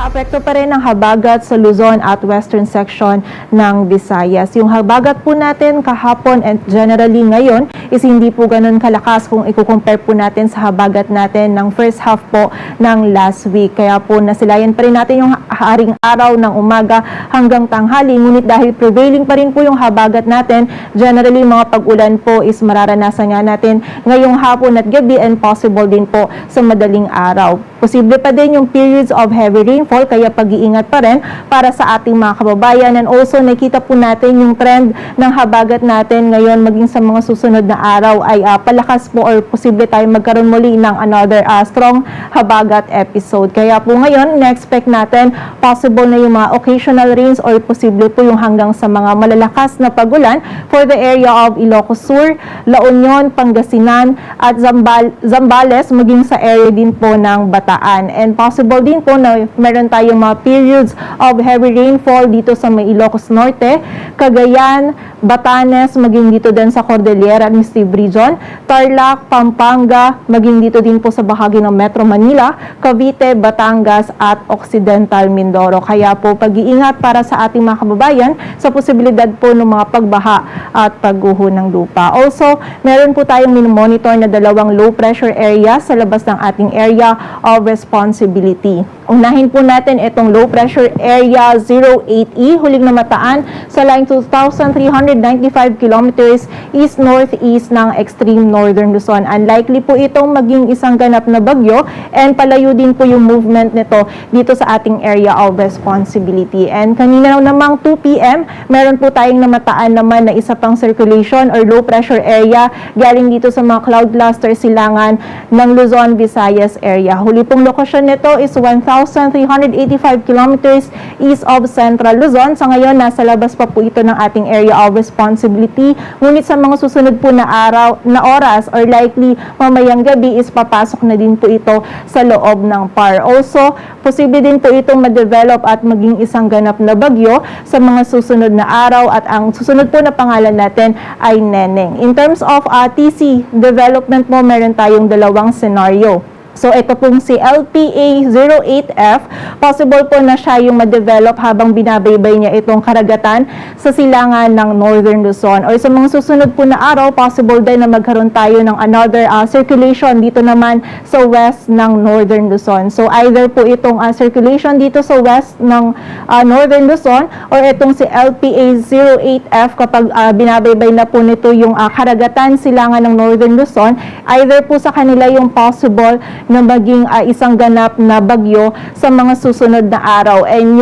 Nakaapekto pa rin ang habagat sa Luzon at western section ng Visayas. Yung habagat po natin kahapon and generally ngayon is hindi po ganun kalakas kung i-compare po natin sa habagat natin ng first half po ng last week. Kaya po nasilayan pa rin natin yung haring araw ng umaga hanggang tanghali. Ngunit dahil prevailing pa rin po yung habagat natin, generally mga pag-ulan po is mararanasan nga natin ngayong hapon at gabi and possible din po sa madaling araw. Posible pa din yung periods of heavy rainfall, kaya pag-iingat pa rin para sa ating mga kababayan. And also, nakita po natin yung trend ng habagat natin ngayon maging sa mga susunod na araw ay palakas po or posible tayo magkaroon muli ng another strong habagat episode. Kaya po ngayon, na-expect natin possible na yung mga occasional rains or posible po yung hanggang sa mga malalakas na pagulan for the area of Ilocos Sur, La Union, Pangasinan at Zambales maging sa area din po ng Bataan. And possible din po na meron tayong mga periods of heavy rainfall dito sa may Ilocos Norte, Cagayan, Batanes, maging dito din sa Cordillera Administrative Region, Tarlac, Pampanga, maging dito din po sa bahagi ng Metro Manila, Cavite, Batangas at Occidental Mindoro. Kaya po pag-iingat para sa ating mga kababayan sa posibilidad po ng mga pagbaha at pagguho ng lupa. Also, meron po tayong monitor na dalawang low pressure area sa labas ng ating area of responsibility. Unahin po natin itong low pressure area 08E, huling namataan sa line 2,395 kilometers east-northeast ng extreme northern Luzon. Unlikely po itong maging isang ganap na bagyo and palayo din po yung movement nito dito sa ating area of responsibility. And kanina namang 2 p.m., meron po tayong namataan naman na isa pang circulation or low pressure area galing dito sa mga cloud cluster silangan ng Luzon, Visayas area. Huli pong lokasyon nito is 1,385 kilometers east of Central Luzon. Sa ngayon, nasa labas pa po ito ng ating area of responsibility. Ngunit sa mga susunod po na oras or likely mamayang gabi is papasok na din po ito sa loob ng PAR. Also, posible din po itong ma-develop at maging isang ganap na bagyo sa mga susunod na araw at ang susunod po na pangalan natin ay Neneng. In terms of TC development mo, meron tayong dalawang scenario. So, ito pong si LPA-08F, possible po na siya yung ma-develop habang binabaybay niya itong karagatan sa silangan ng Northern Luzon. Or sa mga susunod po na araw, possible din na magkaroon tayo ng another circulation dito naman sa west ng Northern Luzon. So, either po itong circulation dito sa west ng Northern Luzon or itong si LPA-08F kapag binabaybay na po nito yung karagatan silangan ng Northern Luzon, either po sa kanila yung possible na maging isang ganap na bagyo sa mga susunod na araw. And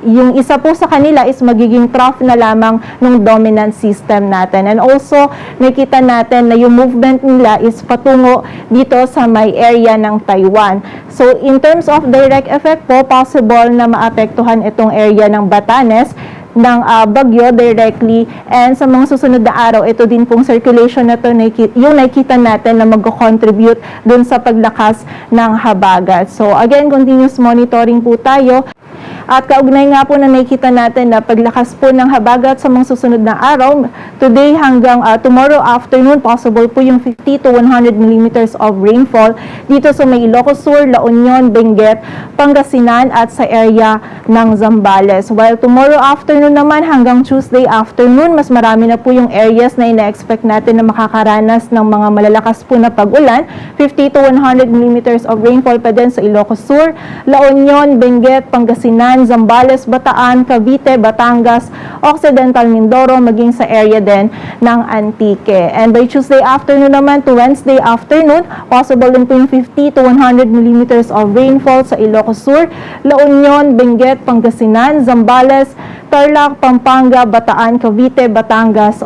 yung isa po sa kanila is magiging trough na lamang ng dominant system natin. And also, nakita natin na yung movement nila is patungo dito sa may area ng Taiwan. So, in terms of direct effect po, possible na maapektuhan itong area ng Batanes ng bagyo directly, and sa mga susunod na araw, ito din pong circulation na ito yung nakikita natin na mag-contribute dun sa paglakas ng habagat. So again, continuous monitoring po tayo. At kaugnay nga po na nakikita natin na paglakas po ng habagat sa mga susunod na araw, today hanggang tomorrow afternoon, possible po yung 50 to 100 millimeters of rainfall dito sa may Ilocos Sur, La Union, Benguet, Pangasinan at sa area ng Zambales. While tomorrow afternoon naman hanggang Tuesday afternoon, mas marami na po yung areas na ina-expect natin na makakaranas ng mga malalakas po na pag-ulan. 50 to 100 millimeters of rainfall pa din sa Ilocos Sur, La Union, Benguet, Pangasinan, Zambales, Bataan, Cavite, Batangas, Occidental Mindoro, maging sa area din ng Antique. And by Tuesday afternoon naman to Wednesday afternoon, possible din po yung 50 to 100 millimeters of rainfall sa Ilocos Sur, La Union, Benguet, Pangasinan, Zambales, Tarlac, Pampanga, Bataan, Cavite, Batangas,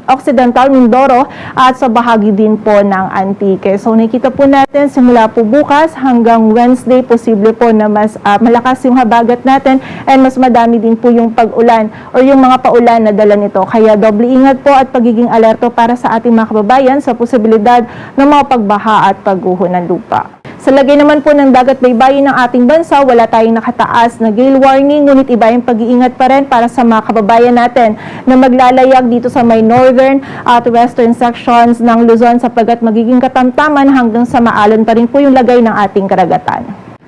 Occidental Mindoro at sa bahagi din po ng Antique. So nakita po natin simula po bukas hanggang Wednesday, posible po na mas malakas yung habagat natin and mas madami din po yung pag-ulan or yung mga paulan na dala nito. Kaya doble ingat po at pagiging alerto para sa ating mga kababayan sa posibilidad ng mga pagbaha at pagguho ng lupa. Sa lagay naman po ng dagat baybayin ng ating bansa, wala tayong nakataas na gale warning, ngunit iba yung pag-iingat pa rin para sa mga kababayan natin na maglalayag dito sa may northern at western sections ng Luzon sapagkat magiging katamtaman hanggang sa maalon pa rin po yung lagay ng ating karagatan.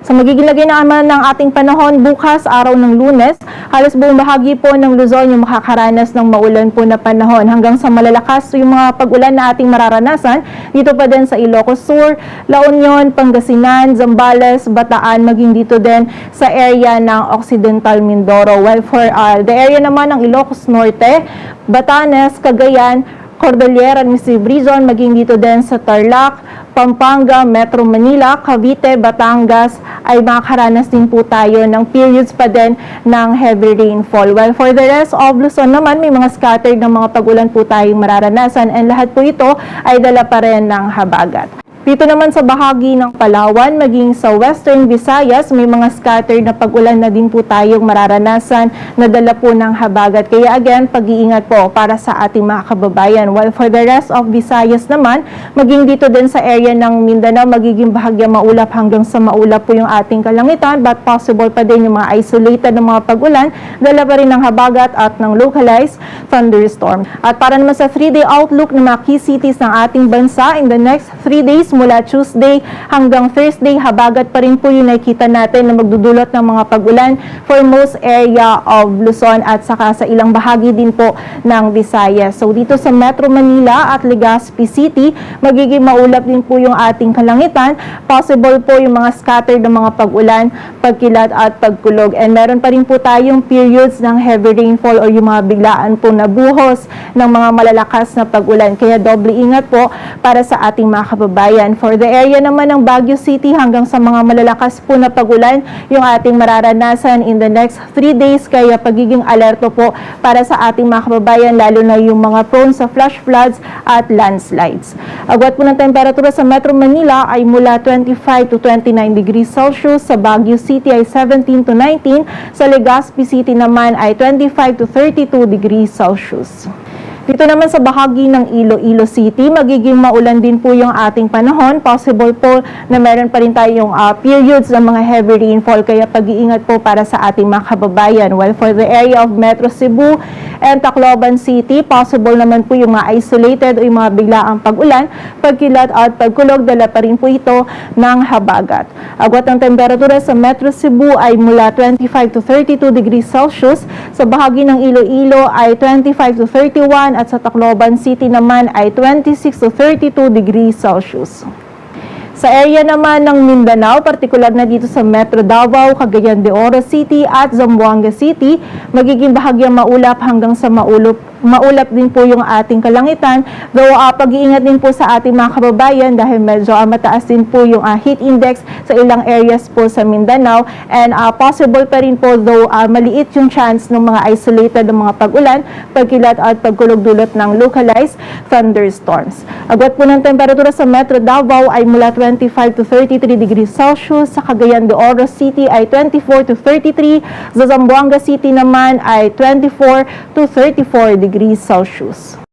Sa magiging lagay naman ng ating panahon bukas, araw ng Lunes, halos buong bahagi po ng Luzon yung makakaranas ng maulan po na panahon. Hanggang sa malalakas yung mga pag-ulan na ating mararanasan, dito pa din sa Ilocos Sur, La Union, Pangasinan, Zambales, Bataan, maging dito din sa area ng Occidental Mindoro. While for the area naman ng Ilocos Norte, Batanes, Cagayan, Cordillera and Missive Region, maging dito din sa Tarlac, Pampanga, Metro Manila, Cavite, Batangas, ay makakaranas din po tayo ng periods pa din ng heavy rainfall. While for the rest of Luzon naman, may mga scattered na mga pag-ulan po tayong mararanasan, and lahat po ito ay dala pa rin ng habagat. Dito naman sa bahagi ng Palawan, maging sa Western Visayas, may mga scattered na pag-ulan na din po tayong mararanasan na dala po ng habagat. Kaya again, pag-iingat po para sa ating mga kababayan. While for the rest of Visayas naman, maging dito din sa area ng Mindanao, magiging bahagya maulap hanggang sa maulap po yung ating kalangitan, but possible pa din yung mga isolated na mga pag-ulan, dala pa rin ng habagat at ng localized thunderstorm. At para naman sa 3-day outlook ng mga key cities ng ating bansa, in the next 3 days, mula Tuesday hanggang Thursday, habagat pa rin po yung nakikita natin na magdudulot ng mga pag-ulan for most area of Luzon at saka sa ilang bahagi din po ng Visayas. So dito sa Metro Manila at Legazpi City, magiging maulap din po yung ating kalangitan. Possible po yung mga scattered na mga pag-ulan, pagkilat at pagkulog. And meron pa rin po tayong periods ng heavy rainfall o yung mga biglaan po na buhos ng mga malalakas na pag-ulan. Kaya doble ingat po para sa ating mga kababayan. For the area naman ng Baguio City, hanggang sa mga malalakas po na pag-ulan yung ating mararanasan in the next 3 days. Kaya pagiging alerto po para sa ating mga kababayan, lalo na yung mga prone sa flash floods at landslides. Agwat po ng temperatura sa Metro Manila ay mula 25 to 29 degrees Celsius. Sa Baguio City ay 17 to 19. Sa Legazpi City naman ay 25 to 32 degrees Celsius. Dito naman sa bahagi ng Iloilo City, magiging maulan din po yung ating panahon. Possible po na meron pa rin tayong periods ng mga heavy rainfall, kaya pag-iingat po para sa ating mga kababayan. While for the area of Metro Cebu and Tacloban City, possible naman po yung mga isolated o yung mga biglaang pag-ulan, pagkilat at pagkulog, dala pa rin po ito ng habagat. Agwat ng temperatura sa Metro Cebu ay mula 25 to 32 degrees Celsius. Sa bahagi ng Iloilo ay 25 to 31 at sa Tacloban City naman ay 26 to 32 degrees Celsius. Sa area naman ng Mindanao, partikular na dito sa Metro Davao, Cagayan de Oro City at Zamboanga City, magiging bahagyang maulap hanggang sa maulap din po yung ating kalangitan. Though pag-iingat din po sa ating mga kababayan dahil medyo mataas din po yung heat index sa ilang areas po sa Mindanao, and possible pa rin po though maliit yung chance ng mga isolated ng mga pag-ulan, pagkilat at pagkulog dulot ng localized thunderstorms. Agwat po ng temperatura sa Metro Davao ay mula 25 to 33 degrees Celsius. Sa Cagayan de Oro City ay 24 to 33. Sa Zamboanga City naman ay 24 to 34 degrees Celsius.